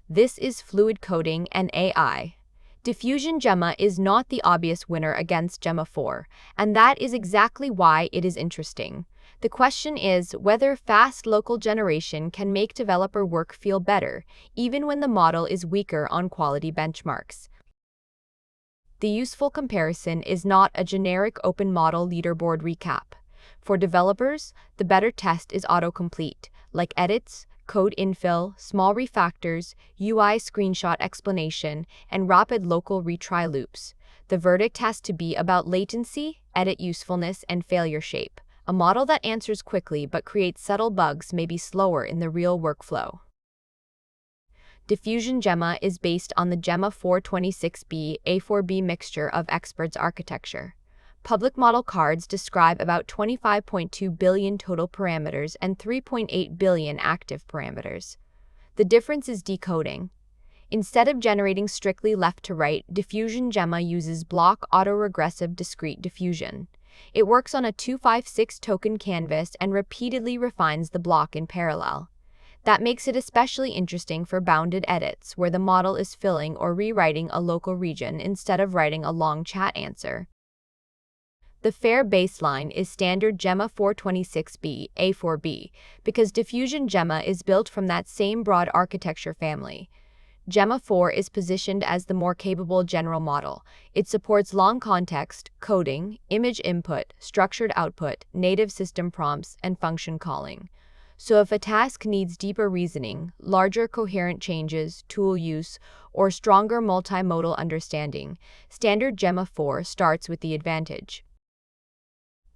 This is fluid coding and AI. DiffusionGemma is not the obvious winner against Gemma 4, and that is exactly why it is interesting. The question is whether fast local generation can make developer work feel better, even when the model is weaker on quality benchmarks. The useful comparison is not a generic open model leaderboard recap. For developers, the better test is autocomplete, like edits, code infill, small refactors, UI screenshot explanation, and rapid local retry loops. The verdict has to be about latency, edit usefulness, and failure shape. A model that answers quickly but creates subtle bugs may be slower in the real workflow. DiffusionGemma is based on the Gemma 426B A4B mixture of experts architecture. Public model cards describe about 25.2 billion total parameters and 3.8 billion active parameters. The difference is decoding. Instead of generating strictly left to right, DiffusionGemma uses block autoregressive discrete diffusion. It works on a 256 token canvas and repeatedly refines the block in parallel. That makes it especially interesting for bounded edits, where the model is filling or rewriting a local region instead of writing a long chat answer. The fair baseline is standard Gemma 426B A4B, because DiffusionGemma is built from that same broad architecture family. Gemma 4 is positioned as the more capable general model. It supports long context, coding, image input, structured output, native system prompts, and function calling. So if a task needs deeper reasoning, larger coherent changes, tool use, or stronger multimodal understanding, standard Gemma 4 starts with the advantage.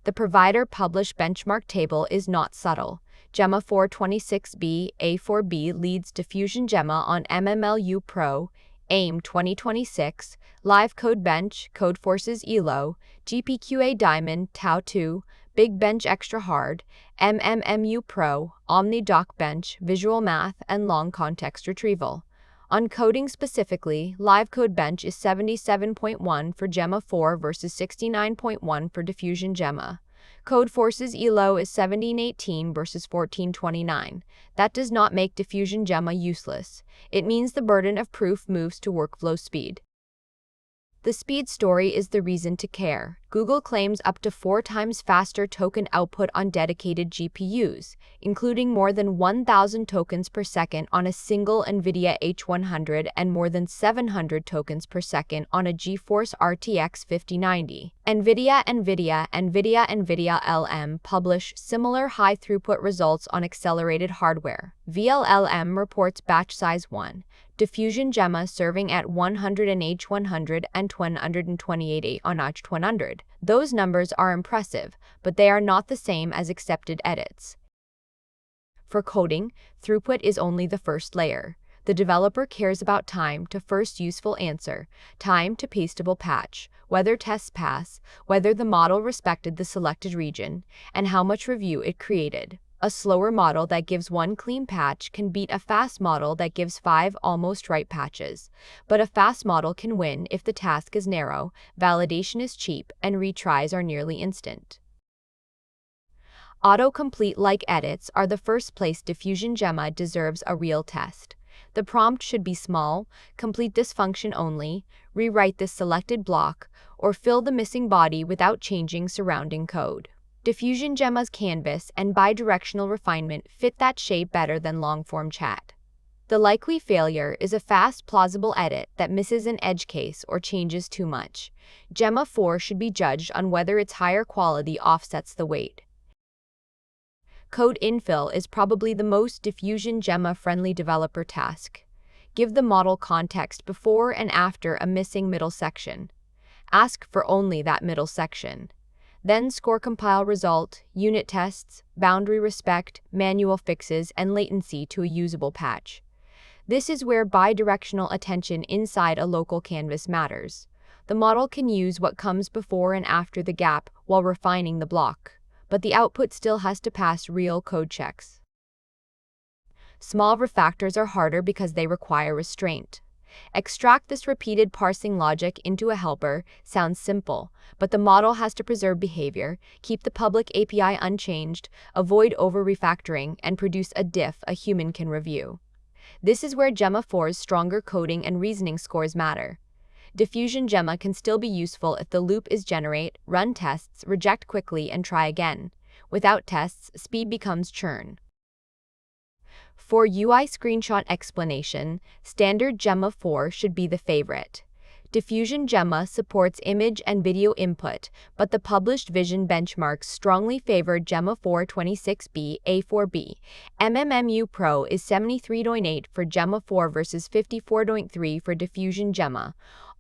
The provider-published benchmark table is not subtle. Gemma 426B A4B leads DiffusionGemma on MMLU Pro, AIM 2026, Live Code Bench, Codeforces ELO, GPQA Diamond, Tau 2, Big Bench Extra Hard, MMMU Pro, Omni Doc Bench, Visual Math, and Long Context Retrieval. On coding specifically, Live Code Bench is 77.1 for Gemma 4 versus 69.1 for DiffusionGemma. Codeforces ELO is 1718 versus 1429. That does not make DiffusionGemma useless. It means the burden of proof moves to workflow speed. The speed story is the reason to care. Google claims up to 4 times faster token output on dedicated GPUs, including more than 1,000 tokens per second on a single NVIDIA H100 and more than 700 tokens per second on a GeForce RTX 5090. NVIDIA LM publish similar high-throughput results on accelerated hardware. VLLM reports batch size 1. DiffusionGemma serving at 100 on H100 and 128 on H100. Those numbers are impressive, but they are not the same as accepted edits. For coding, throughput is only the first layer. The developer cares about time to first useful answer, time to pastable patch, whether tests pass, whether the model respected the selected region, and how much review it created. A slower model that gives 1 clean patch can beat a fast model that gives 5 almost right patches. But a fast model can win if the task is narrow, validation is cheap, and retries are nearly instant. Autocomplete-like edits are the first place DiffusionGemma deserves a real test. The prompt should be small, complete this function only, rewrite this selected block, or fill the missing body without changing surrounding code. DiffusionGemma's canvas and bidirectional refinement fit that shape better than long-form chat. The likely failure is a fast, plausible edit that misses an edge case or changes too much. Gemma 4 should be judged on whether its higher quality offsets the weight. Code infill is probably the most DiffusionGemma-friendly developer task. Give the model context before and after a missing middle section. Ask for only that middle section. Then score compile result, unit tests, boundary respect, manual fixes, and latency to a usable patch. This is where bidirectional attention inside a local canvas matters. The model can use what comes before and after the gap while refining the block, but the output still has to pass real code checks. Small refactors are harder because they require restraint. Extract this repeated parsing logic into a helper sounds simple, but the model has to preserve behavior, keep the public API unchanged, avoid over-refactoring, and produce a diff a human can review. This is where Gemma 4's stronger coding and reasoning scores matter. DiffusionGemma can still be useful if the loop is generate, run tests, reject quickly, and try again. Without tests, speed becomes churn. For UI screenshot explanation, standard Gemma 4 should be the favorite. DiffusionGemma supports image and video input, but the published vision benchmarks strongly favor Gemma 426B A4B. MMMU Pro is 73.8 for Gemma 4 versus 54.3 for DiffusionGemma.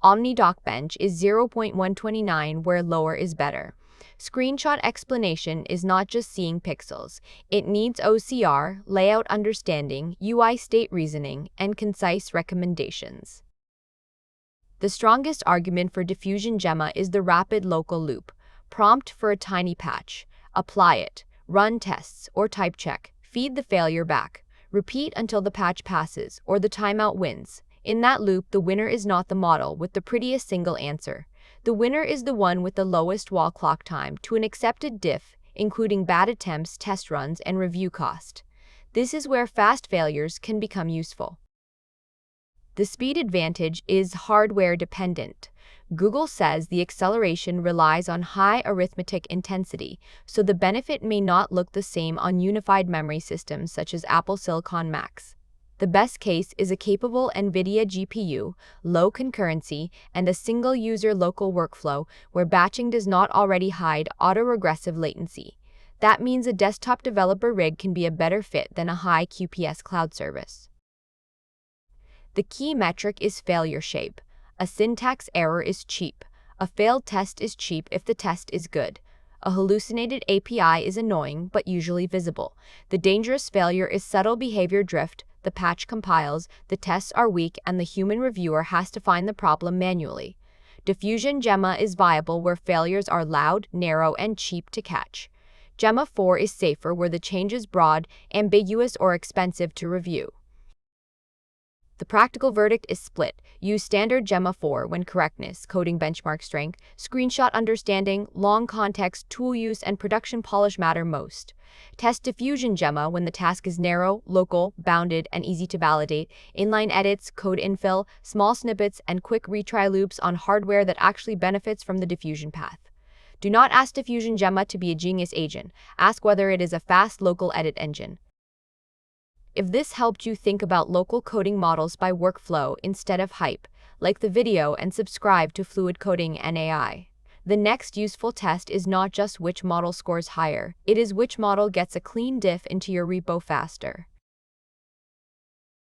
OmniDocBench is 0.129 where lower is better. Screenshot explanation is not just seeing pixels. It needs OCR, layout understanding, UI state reasoning, and concise recommendations. The strongest argument for DiffusionGemma is the rapid local loop. Prompt for a tiny patch. Apply it. Run tests or type check. Feed the failure back. Repeat until the patch passes or the timeout wins. In that loop, the winner is not the model with the prettiest single answer. The winner is the one with the lowest wall clock time to an accepted diff, including bad attempts, test runs, and review cost. This is where fast failures can become useful. The speed advantage is hardware dependent. Google says the acceleration relies on high arithmetic intensity, so the benefit may not look the same on unified memory systems such as Apple Silicon Macs. The best case is a capable NVIDIA GPU, low concurrency, and a single-user local workflow where batching does not already hide autoregressive latency. That means a desktop developer rig can be a better fit than a high QPS cloud service. The key metric is failure shape. A syntax error is cheap. A failed test is cheap if the test is good. A hallucinated API is annoying but usually visible. The dangerous failure is subtle behavior drift. The patch compiles, the tests are weak, and the human reviewer has to find the problem manually. DiffusionGemma is viable where failures are loud, narrow, and cheap to catch. Gemma 4 is safer where the change is broad, ambiguous, or expensive to review. The practical verdict is split. Use standard Gemma 4 when correctness, coding benchmark strength, screenshot understanding, long context, tool use, and production polish matter most. Test DiffusionGemma when the task is narrow, local, bounded, and easy to validate, inline edits, code infill, small snippets, and quick retry loops on hardware that actually benefits from the diffusion path. Do not ask DiffusionGemma to be a genius agent. Ask whether it is a fast local edit engine. If this helped you think about local coding models by workflow instead of hype, like the video and subscribe to Fluid Coding and AI. The next useful test is not just which model scores higher, it is which model gets a clean diff into your repo faster.